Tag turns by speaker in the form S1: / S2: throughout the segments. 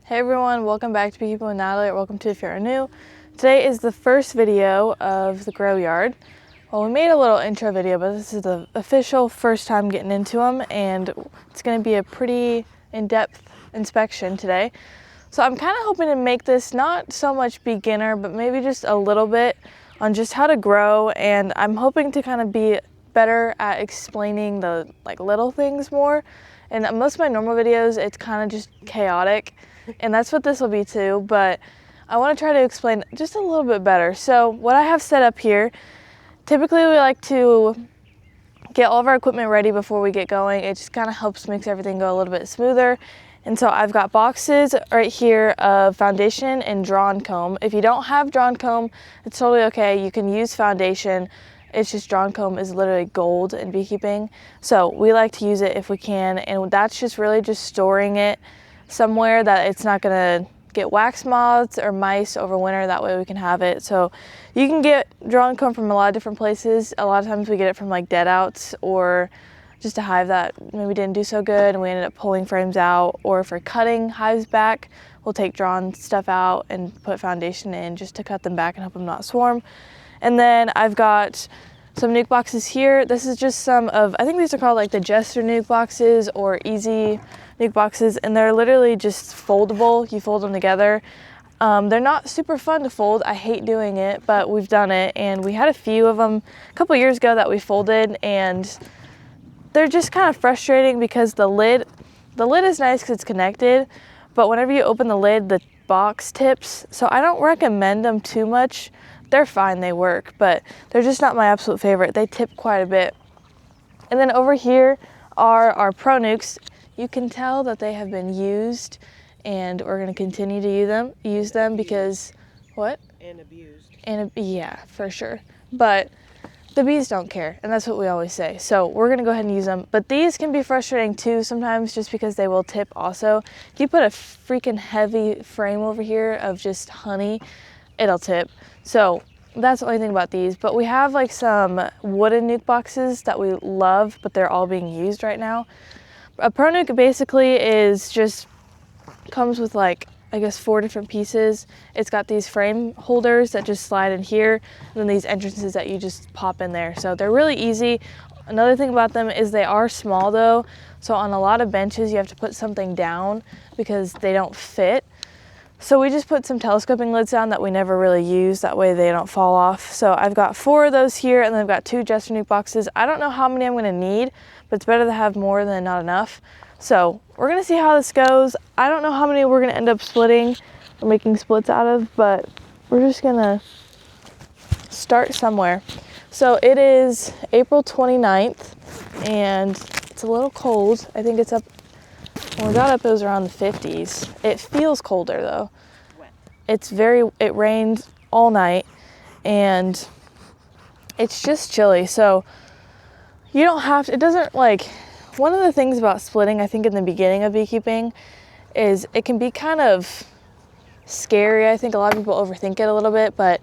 S1: Hey everyone, welcome back to Beekeeping with Natalie, or welcome to if you're new. Today is the first video of the grow yard. Well, we made a little intro video, but this is the official first time getting into them, and it's going to be a pretty in-depth inspection today. So I'm kind of hoping to make this not so much beginner, but maybe just a little bit on just how to grow, and I'm hoping to kind of be better at explaining the little things more. And most of my normal videos, it's kind of just chaotic, and that's what this will be too, but I want to try to explain just a little bit better. So what I have set up here, typically we like to get all of our equipment ready before we get going. It just kind of helps makes everything go a little bit smoother. And so I've got boxes right here of foundation and drawn comb. If you don't have drawn comb, it's totally okay. You can use foundation. It's just drawn comb is literally gold in beekeeping. So we like to use it if we can. And that's just really just storing it somewhere that it's not gonna get wax moths or mice over winter. That way we can have it. So you can get drawn comb from a lot of different places. A lot of times we get it from like dead outs or just a hive that maybe didn't do so good and we ended up pulling frames out, or for cutting hives back, we'll take drawn stuff out and put foundation in just to cut them back and help them not swarm. And then I've got some nuke boxes here. This is just some of, I think these are called like the Jester nuke boxes or easy nuke boxes, and they're literally just foldable. You fold them together. They're not super fun to fold. I hate doing it, but we've done it, and we had a few of them a couple years ago that we folded, and they're just kind of frustrating because the lid is nice because it's connected, but whenever you open the lid, the box tips. So I don't recommend them too much. They're fine, they work, but they're just not my absolute favorite. They tip quite a bit. And then over here are our Pro Nukes. You can tell that they have been used, and we're going to continue to use them because, what?
S2: And abused.
S1: Yeah, for sure. But the bees don't care, and that's what we always say. So we're going to go ahead and use them. But these can be frustrating too sometimes just because they will tip also. If you put a freaking heavy frame over here of just honey, it'll tip. So that's the only thing about these. But we have like some wooden nuke boxes that we love, but they're all being used right now. A Pro Nuke basically is just comes with like, I guess 4 different pieces. It's got these frame holders that just slide in here, and then these entrances that you just pop in there. So they're really easy. Another thing about them is they are small though. So on a lot of benches you have to put something down because they don't fit. So we just put some telescoping lids down that we never really use. That way they don't fall off. So I've got 4 of those here, and then I've got 2 Jester nuke boxes. I don't know how many I'm gonna need, but it's better to have more than not enough. So we're gonna see how this goes. I don't know how many we're gonna end up splitting or making splits out of, but we're just gonna start somewhere. So it is April 29th, and it's a little cold. I think it's up, when we got up it was around the 50s. It feels colder though. It rained all night, and it's just chilly. So you don't have to, it doesn't like, one of the things about splitting, I think in the beginning of beekeeping, is it can be kind of scary. I think a lot of people overthink it a little bit, but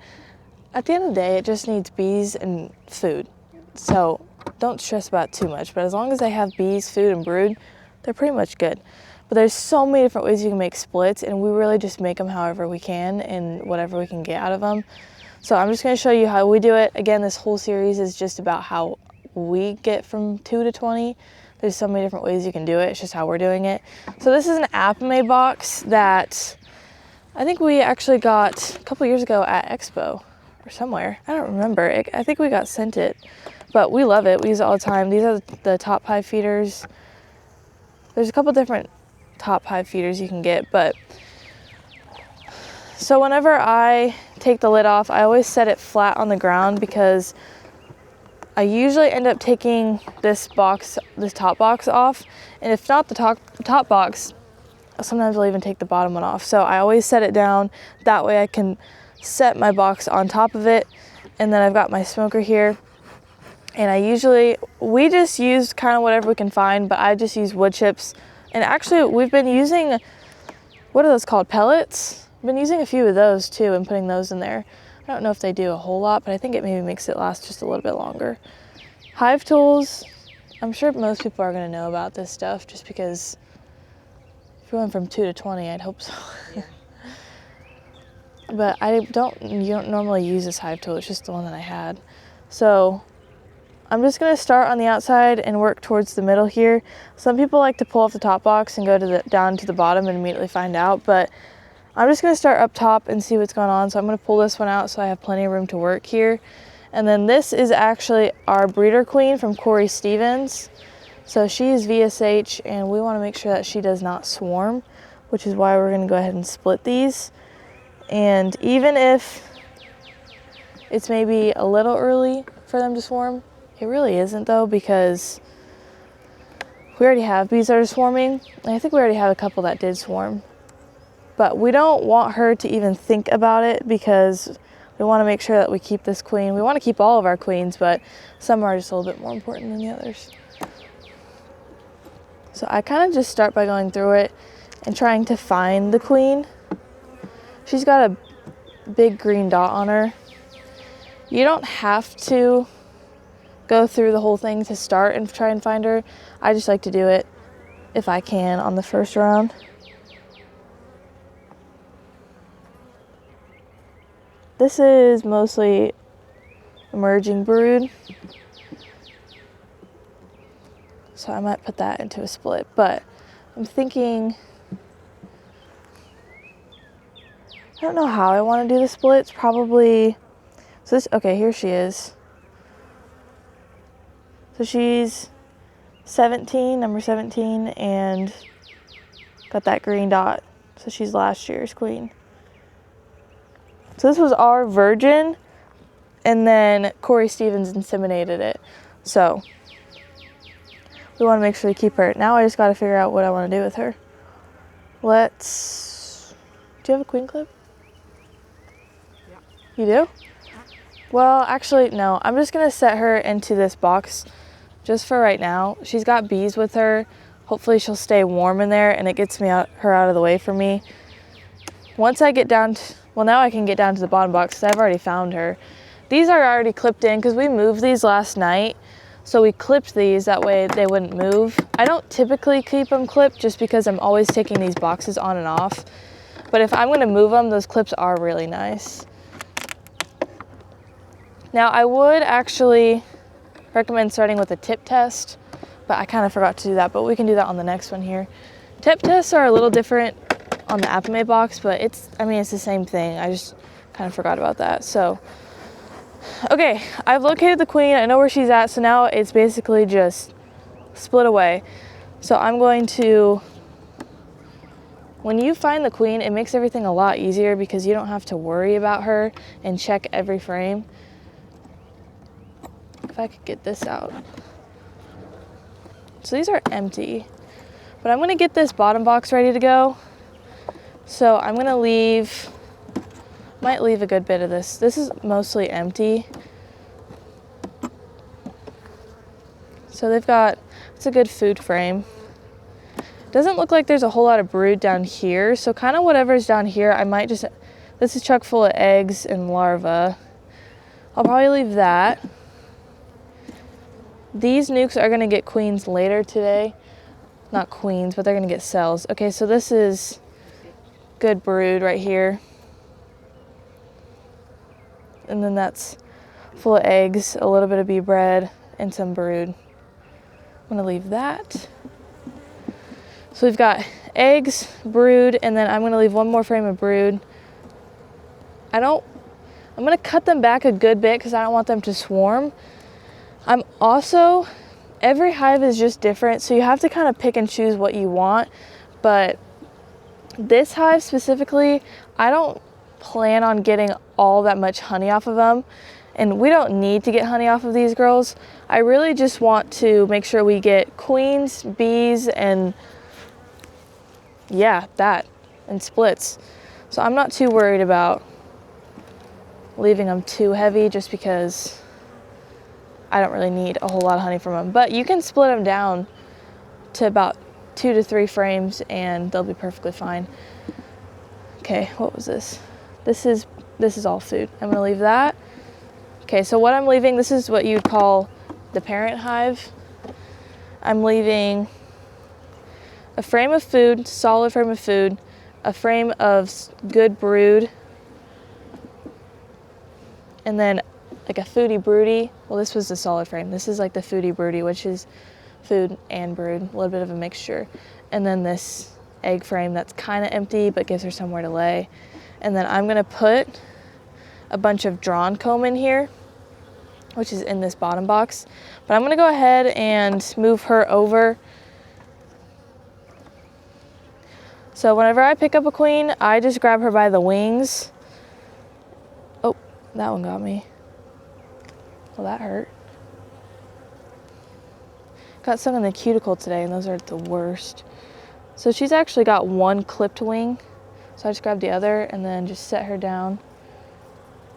S1: at the end of the day, it just needs bees and food. So don't stress about it too much, but as long as they have bees, food, and brood, they're pretty much good. But there's so many different ways you can make splits, and we really just make them however we can and whatever we can get out of them. So I'm just gonna show you how we do it. Again, this whole series is just about how we get from 2 to 20. There's so many different ways you can do it. It's just how we're doing it. So this is an Apame box that I think we actually got a couple years ago at Expo or somewhere. I don't remember. I think we got sent it, but we love it. We use it all the time. These are the top hive feeders. There's a couple different top hive feeders you can get, but so whenever I take the lid off, I always set it flat on the ground because I usually end up taking this top box off, and if not the top box, sometimes I'll even take the bottom one off. So I always set it down, that way I can set my box on top of it. And then I've got my smoker here, and we just use kind of whatever we can find, but I just use wood chips. And actually we've been using, what are those called, pellets? I've been using a few of those too and putting those in there. I don't know if they do a whole lot, but I think it maybe makes it last just a little bit longer. Hive tools, I'm sure most people are going to know about this stuff just because If we went from 2 to 20, I'd hope so.
S2: Yeah.
S1: But you don't normally use this hive tool, it's just the one that I had. So I'm just gonna start on the outside and work towards the middle here. Some people like to pull off the top box and go down to the bottom and immediately find out, but I'm just gonna start up top and see what's going on. So I'm gonna pull this one out so I have plenty of room to work here. And then this is actually our breeder queen from Corey Stevens. So she is VSH, and we wanna make sure that she does not swarm, which is why we're gonna go ahead and split these. And even if it's maybe a little early for them to swarm, it really isn't though, because we already have bees that are swarming. And I think we already have a couple that did swarm. But we don't want her to even think about it, because we want to make sure that we keep this queen. We want to keep all of our queens, but some are just a little bit more important than the others. So I kind of just start by going through it and trying to find the queen. She's got a big green dot on her. You don't have to go through the whole thing to start and try and find her. I just like to do it if I can on the first round. This is mostly emerging brood, so I might put that into a split, but I'm thinking, I don't know how I want to do the splits. Probably, so this, okay, here she is. So she's 17, number 17, and got that green dot. So she's last year's queen. So this was our virgin, and then Corey Stevens inseminated it. So we want to make sure we keep her. Now I just got to figure out what I want to do with her. Do you have a queen clip?
S2: Yeah.
S1: You do? Well, actually, no. I'm just going to set her into this box just for right now. She's got bees with her. Hopefully she'll stay warm in there, and it gets her out of the way for me. Once I get down to, well, now I can get down to the bottom box because I've already found her. These are already clipped in because we moved these last night. So we clipped these, that way they wouldn't move. I don't typically keep them clipped just because I'm always taking these boxes on and off. But if I'm gonna move them, those clips are really nice. Now I would actually recommend starting with a tip test, but I kind of forgot to do that, but we can do that on the next one here. Tip tests are a little different on the Apame box, but it's the same thing. I just kind of forgot about that. So, okay, I've located the queen. I know where she's at, so now it's basically just split away. So I'm going to, when you find the queen, it makes everything a lot easier because you don't have to worry about her and check every frame. If I could get this out. So these are empty, but I'm gonna get this bottom box ready to go. So I'm gonna might leave a good bit of this. This is mostly empty. So it's a good food frame. Doesn't look like there's a whole lot of brood down here. So kind of whatever's down here, this is chock full of eggs and larvae. I'll probably leave that. These nukes are gonna get queens later today. Not queens, but they're gonna get cells. Okay, so this is good brood right here. And then that's full of eggs, a little bit of bee bread, and some brood. I'm gonna leave that. So we've got eggs, brood, and then I'm gonna leave one more frame of brood. I'm gonna cut them back a good bit because I don't want them to swarm. Every hive is just different, so you have to kind of pick and choose what you want, but this hive specifically, I don't plan on getting all that much honey off of them, and we don't need to get honey off of these girls. I really just want to make sure we get queens, bees, and and splits. So I'm not too worried about leaving them too heavy just because I don't really need a whole lot of honey from them. But you can split them down to about 2 to 3 frames and they'll be perfectly fine. Okay, what was this? This is all food. I'm gonna leave that. Okay, so what I'm leaving, this is what you'd call the parent hive. I'm leaving a frame of food, solid frame of food, a frame of good brood, and then like a foodie broody. Well, this was the solid frame. This is like the foodie broody, which is food and brood, a little bit of a mixture. And then this egg frame that's kind of empty but gives her somewhere to lay. And then I'm gonna put a bunch of drawn comb in here, which is in this bottom box. But I'm gonna go ahead and move her over. So whenever I pick up a queen, I just grab her by the wings. Oh, that one got me. Well, that hurt. Got some in the cuticle today, and those are the worst. So she's actually got one clipped wing. So I just grab the other and then just set her down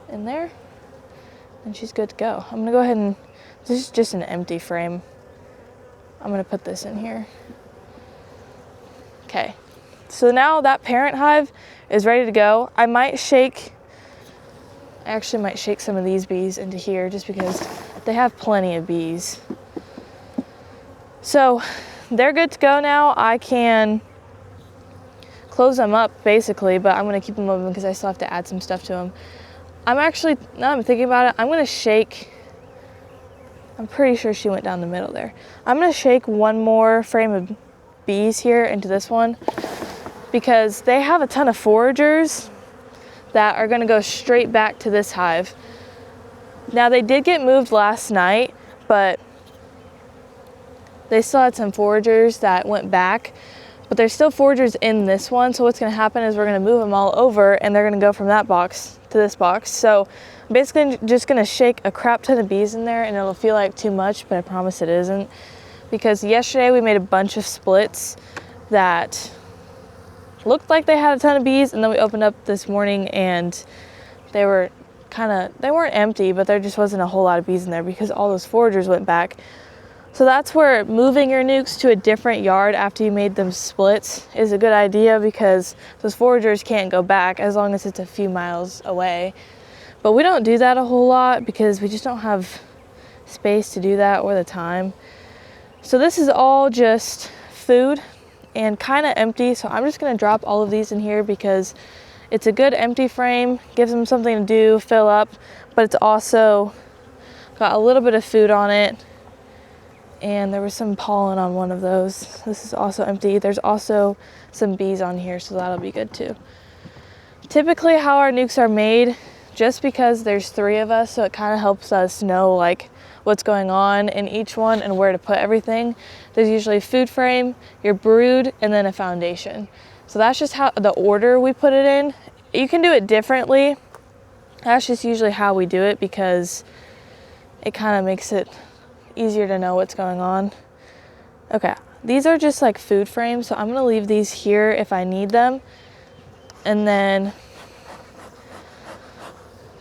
S1: in there, and she's good to go. I'm gonna go ahead and, this is just an empty frame. I'm gonna put this in here. Okay, so now that parent hive is ready to go. I actually might shake some of these bees into here just because they have plenty of bees. So they're good to go now. I can close them up basically, but I'm gonna keep them open because I still have to add some stuff to them. I'm actually, now I'm thinking about it, I'm gonna shake, I'm pretty sure she went down the middle there. I'm gonna shake one more frame of bees here into this one because they have a ton of foragers that are gonna go straight back to this hive. Now they did get moved last night, but they still had some foragers that went back, but there's still foragers in this one. So what's gonna happen is we're gonna move them all over and they're gonna go from that box to this box. So I'm basically just gonna shake a crap ton of bees in there and it'll feel like too much, but I promise it isn't. Because yesterday we made a bunch of splits that looked like they had a ton of bees, and then we opened up this morning and they weren't empty, but there just wasn't a whole lot of bees in there because all those foragers went back. So that's where moving your nukes to a different yard after you made them splits is a good idea because those foragers can't go back as long as it's a few miles away. But we don't do that a whole lot because we just don't have space to do that or the time. So this is all just food and kind of empty. So I'm just gonna drop all of these in here because it's a good empty frame, gives them something to do, fill up, but it's also got a little bit of food on it. And there was some pollen on one of those. This is also empty. There's also some bees on here, so that'll be good too. Typically how our nukes are made, just because there's 3 of us, so it kind of helps us know like what's going on in each one and where to put everything. There's usually a food frame, your brood, and then a foundation. So that's just how the order we put it in. You can do it differently. That's just usually how we do it because it kind of makes it easier to know what's going on. Okay, these are just like food frames, so I'm gonna leave these here if I need them. And then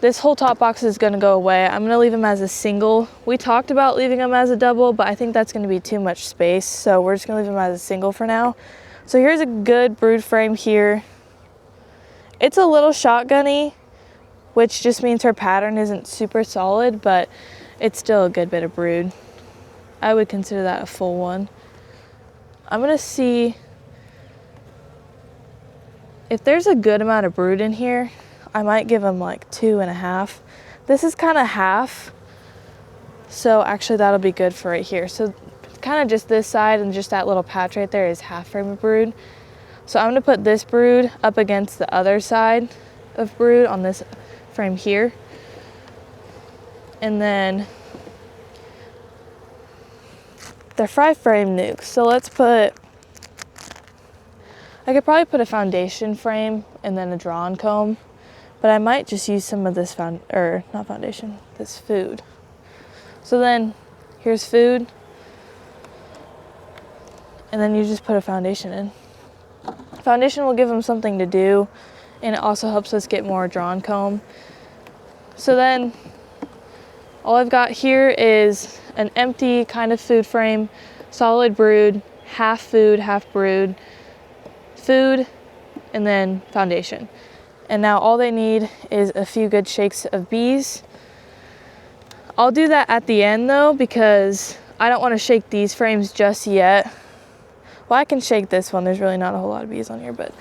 S1: this whole top box is gonna go away. I'm gonna leave them as a single. We talked about leaving them as a double, but I think that's gonna be too much space, so we're just gonna leave them as a single for now. So here's a good brood frame here. It's a little shotgunny, which just means her pattern isn't super solid, but it's still a good bit of brood. I would consider that a full one. I'm gonna see if there's a good amount of brood in here. I might give them like 2.5. This is kind of half, so actually that'll be good for right here. So kind of just this side and just that little patch right there is half frame of brood. So I'm gonna put this brood up against the other side of brood on this frame here. And then they're 5-frame nukes. So let's put, I could probably put a foundation frame and then a drawn comb, but I might just use some of this this food. So then here's food, and then you just put a foundation in. Foundation will give them something to do, and it also helps us get more drawn comb. So then all I've got here is an empty kind of food frame, solid brood, half food, half brood, food, and then foundation. And now all they need is a few good shakes of bees. I'll do that at the end though, because I don't want to shake these frames just yet. Well, Well, I can shake this one. There's really not a whole lot of bees on here, but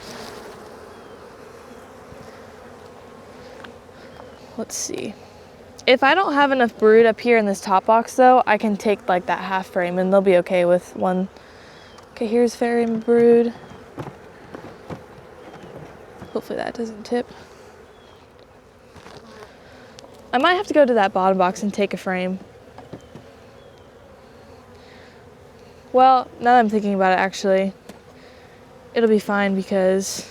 S1: let's see. If I don't have enough brood up here in this top box though, I can take like that half frame and they'll be okay with one. Okay, here's frame brood. Hopefully that doesn't tip. I might have to go to that bottom box and take a frame. Well, now that I'm thinking about it, actually, it'll be fine because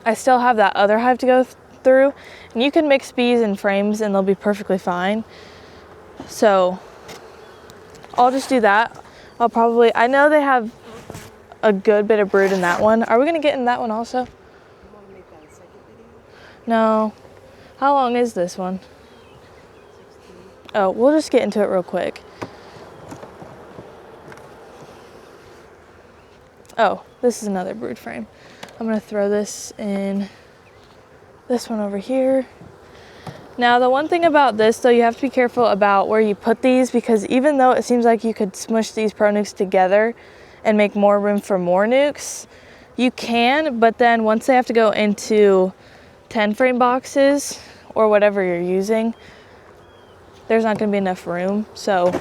S1: I still have that other hive to go through. And you can mix bees and frames and they'll be perfectly fine. So I'll just do that. I know they have a good bit of brood in that one. Are we gonna get in that one also?
S2: You want to make that a second video?
S1: No. How long is this one?
S2: 16.
S1: Oh, we'll just get into it real quick. Oh, this is another brood frame. I'm gonna throw this in this one over here. Now, the one thing about this though, you have to be careful about where you put these because even though it seems like you could smush these pro nukes together and make more room for more nukes, you can, but then once they have to go into 10 frame boxes or whatever you're using, there's not gonna be enough room. So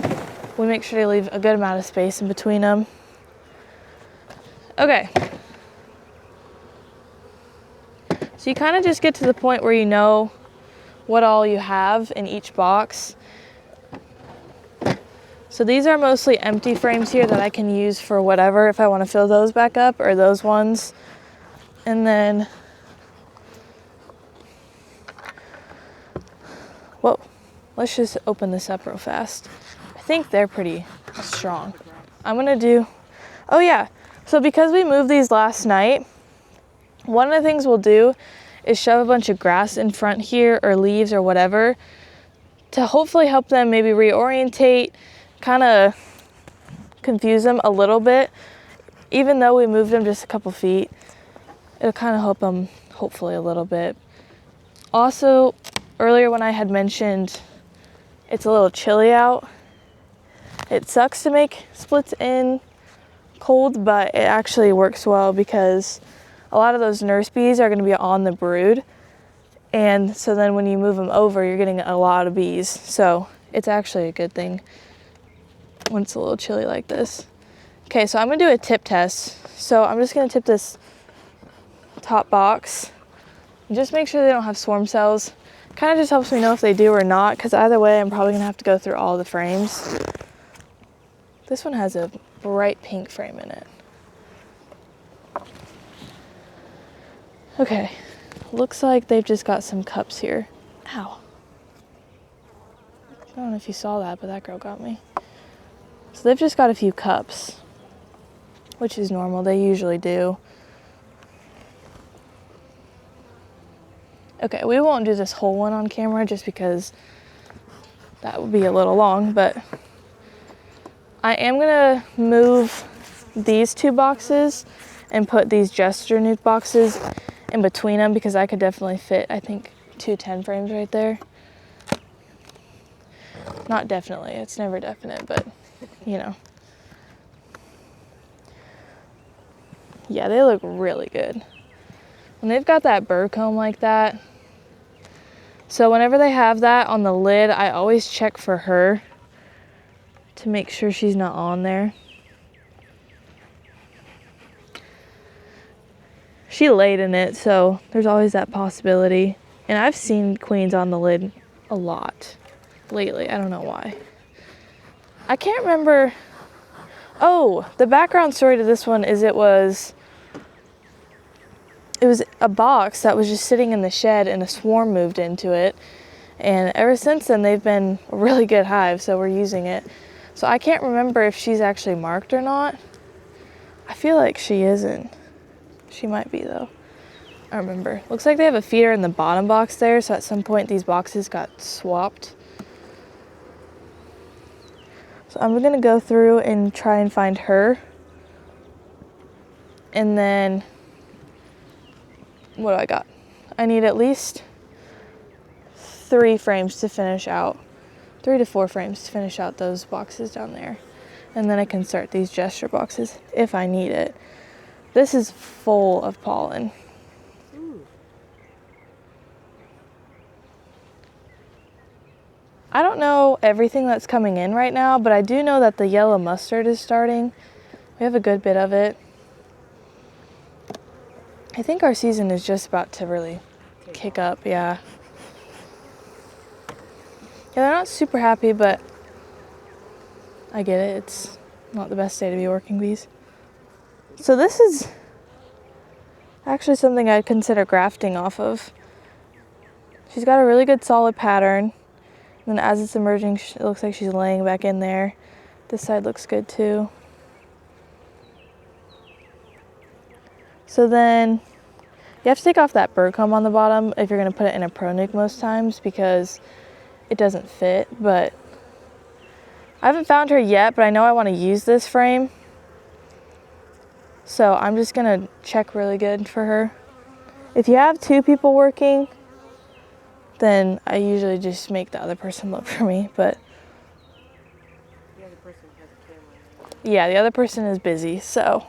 S1: we make sure to leave a good amount of space in between them. Okay. So you kind of just get to the point where you know what all you have in each box. So these are mostly empty frames here that I can use for whatever if I want to fill those back up or those ones. And then, whoa, let's just open this up real fast. I think they're pretty strong. I'm gonna do, oh yeah, so because we moved these last night, one of the things we'll do is shove a bunch of grass in front here or leaves or whatever to hopefully help them maybe reorientate, kind of confuse them a little bit. Even though we moved them just a couple feet, it'll kind of help them hopefully a little bit. Also, earlier when I had mentioned it's a little chilly out, it sucks to make splits in cold, but it actually works well because a lot of those nurse bees are going to be on the brood, and so then when you move them over, you're getting a lot of bees. So it's actually a good thing when it's a little chilly like this. Okay, so I'm going to do a tip test. So I'm just going to tip this top box and just make sure they don't have swarm cells. Kind of just helps me know if they do or not, because either way I'm probably going to have to go through all the frames. This one has a bright pink frame in it. Okay, looks like they've just got some cups here. Ow. I don't know if you saw that, but that girl got me. So they've just got a few cups, which is normal, they usually do. Okay, we won't do this whole one on camera just because that would be a little long, but I am gonna move these two boxes and put these gesture nuke boxes in between them because I could definitely fit, I think, 2 10 frames right there. Not definitely, it's never definite, but you know. Yeah, they look really good. When they've got that bird comb like that, so whenever they have that on the lid, I always check for her to make sure she's not on there. She laid in it, so there's always that possibility. And I've seen queens on the lid a lot lately. I don't know why. I can't remember. Oh, the background story to this one is it was a box that was just sitting in the shed and a swarm moved into it. And ever since then, they've been a really good hive, so we're using it. So I can't remember if she's actually marked or not. I feel like she isn't. She might be though. I don't remember. Looks like they have a feeder in the bottom box there, so at some point these boxes got swapped. So I'm gonna go through and try and find her. And then, what do I got? I need at least 3 frames to finish out, 3 to 4 frames to finish out those boxes down there. And then I can start these gesture boxes if I need it. This is full of pollen. I don't know everything that's coming in right now, but I do know that the yellow mustard is starting. We have a good bit of it. I think our season is just about to really kick up, yeah. Yeah, they're not super happy, but I get it. It's not the best day to be working bees. So this is actually something I'd consider grafting off of. She's got a really good solid pattern. And then as it's emerging, it looks like she's laying back in there. This side looks good too. So then you have to take off that bird comb on the bottom if you're going to put it in a pro nuke most times because it doesn't fit. But I haven't found her yet, but I know I want to use this frame. So I'm just going to check really good for her. If you have two people working, then I usually just make the other person look for me. But
S2: The other person has a camera.
S1: yeah, the other person is busy, so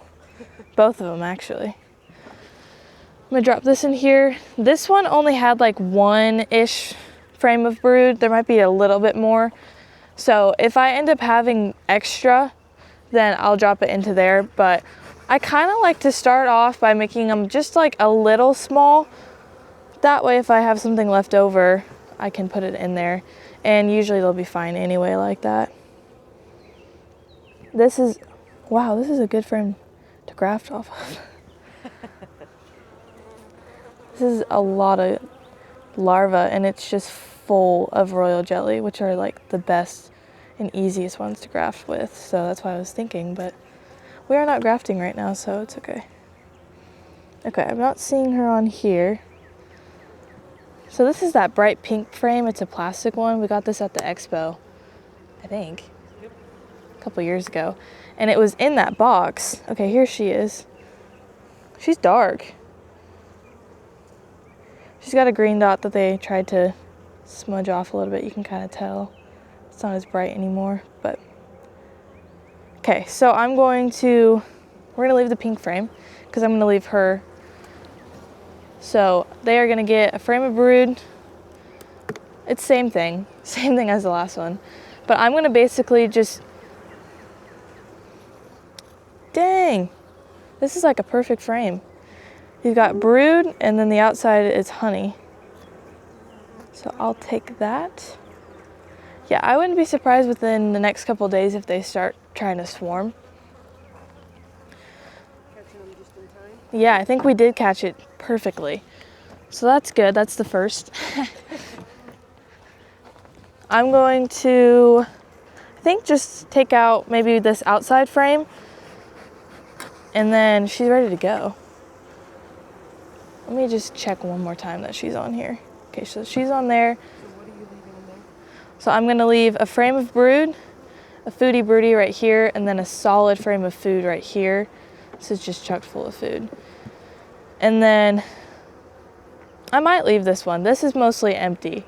S1: both of them actually. I'm gonna drop this in here. This one only had like one-ish frame of brood. There might be a little bit more. So if I end up having extra, then I'll drop it into there. But I kind of like to start off by making them just like a little small. That way if I have something left over, I can put it in there. And usually they'll be fine anyway like that. This is, wow, this is a good frame to graft off of. This is a lot of larvae and it's just full of royal jelly, which are like the best and easiest ones to graft with. So that's why I was thinking, but we are not grafting right now, so it's okay. Okay, I'm not seeing her on here. So this is that bright pink frame. It's a plastic one. We got this at the expo, I think, a couple years ago. And it was in that box. Okay, here she is. She's dark. She's got a green dot that they tried to smudge off a little bit. You can kind of tell it's not as bright anymore, but okay. So we're gonna leave the pink frame because I'm gonna leave her. So they are gonna get a frame of brood. It's same thing as the last one, but I'm gonna basically just, dang, this is like a perfect frame. You've got brood, and then the outside is honey. So I'll take that. Yeah, I wouldn't be surprised within the next couple of days if they start trying to swarm.
S2: Catching them just in time.
S1: Yeah, I think we did catch it perfectly. So that's good, that's the first. I'm going to, I think, just take out maybe this outside frame, and then she's ready to go. Let me just check one more time that she's on here. Okay, so she's on there.
S2: So what are you leaving in there?
S1: So I'm gonna leave a frame of brood, a foodie broody right here, and then a solid frame of food right here. This is just chock full of food. And then I might leave this one. This is mostly empty.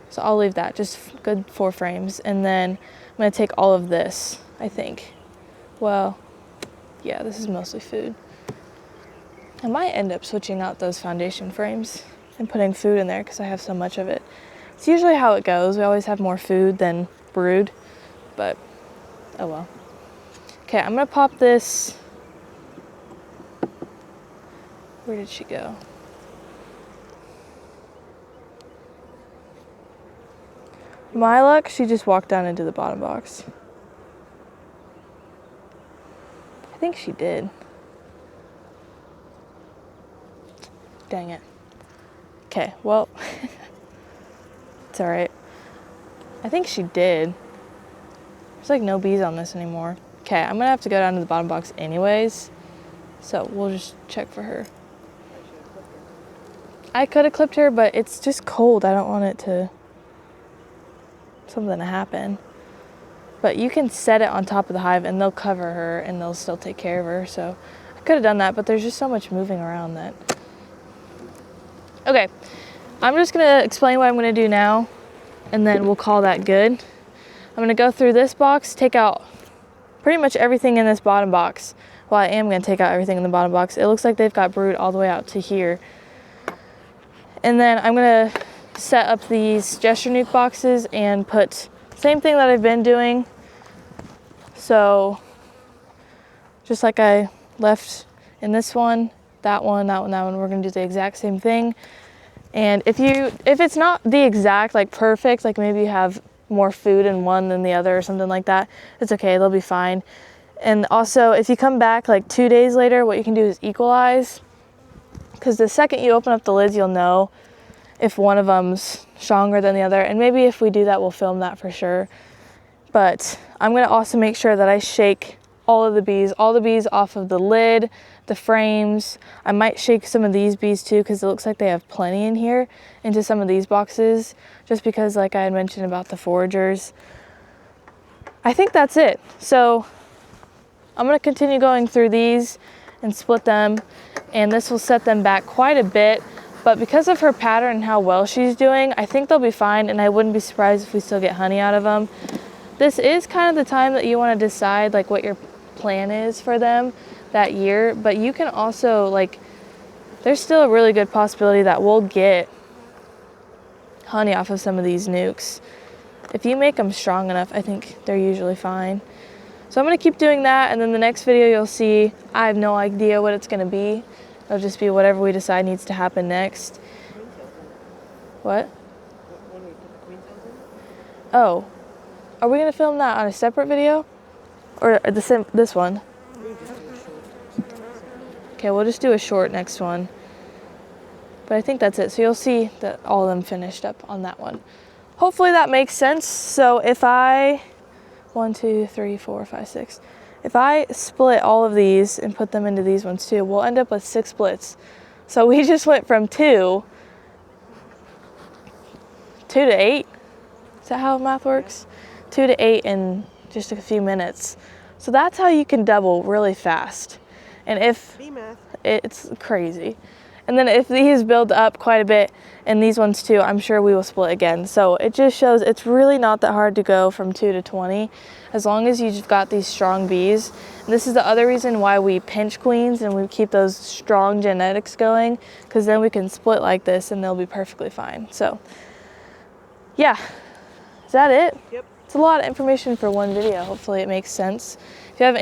S1: So I'll leave that, just good 4 frames. And then I'm gonna take all of this, I think. Well, yeah, this is mostly food. I might end up switching out those foundation frames and putting food in there because I have so much of it. It's usually how it goes. We always have more food than brood, but oh well. Okay, I'm gonna pop this. Where did she go? My luck, she just walked down into the bottom box. I think she did. Dang it. Okay, well, it's all right. I think she did. There's like no bees on this anymore. Okay, I'm gonna have to go down to the bottom box anyways, so we'll just check for her. I could have clipped her, but it's just cold. I don't want something to happen. But you can set it on top of the hive and they'll cover her and they'll still take care of her. So I could have done that, but there's just so much moving around that. Okay, I'm just gonna explain what I'm gonna do now and then we'll call that good. I'm gonna go through this box, take out pretty much everything in this bottom box. Well, I am going to take out everything in the bottom box. It looks like they've got brood all the way out to here. And then I'm going to set up these gesture nuke boxes and put same thing that I've been doing. So just like I left in this one, that one, that one, that one, we're going to do the exact same thing. And if it's not the exact, like perfect, like maybe you have more food in one than the other or something like that, it's okay, they'll be fine. And also, if you come back like 2 days later, what you can do is equalize. Because the second you open up the lids, you'll know if one of them's stronger than the other. And maybe if we do that, we'll film that for sure. But I'm going to also make sure that I shake all the bees off of the lid, the frames. I might shake some of these bees too, because it looks like they have plenty in here, into some of these boxes, just because like I had mentioned about the foragers. I think that's it. So I'm going to continue going through these and split them, and this will set them back quite a bit. But because of her pattern and how well she's doing, I think they'll be fine, and I wouldn't be surprised if we still get honey out of them. This is kind of the time that you want to decide like what your plan is for them that year, but you can also like, there's still a really good possibility that we'll get honey off of some of these nukes. If you make them strong enough, I think they're usually fine. So I'm going to keep doing that, and then the next video you'll see, I have no idea what it's going to be. It'll just be whatever we decide needs to happen next. What?
S2: When we put the queen cells in?
S1: Oh, are we going to film that on a separate video? Or this one?
S2: We just do a short.
S1: Okay, we'll just do a short next one. But I think that's it. So you'll see that all of them finished up on that one. Hopefully that makes sense. So if I, 1, 2, 3, 4, 5, 6. If I split all of these and put them into these ones too, we'll end up with 6 splits. So we just went from 2 to 8. Is that how math works? 2 to 8 in just a few minutes. So that's how you can double really fast. And if it's crazy. And then if these build up quite a bit, and these ones too, I'm sure we will split again. So it just shows it's really not that hard to go from 2 to 20, as long as you've got these strong bees. And this is the other reason why we pinch queens and we keep those strong genetics going, because then we can split like this and they'll be perfectly fine. So yeah, is that it?
S2: Yep.
S1: It's a lot of information for one video. Hopefully it makes sense.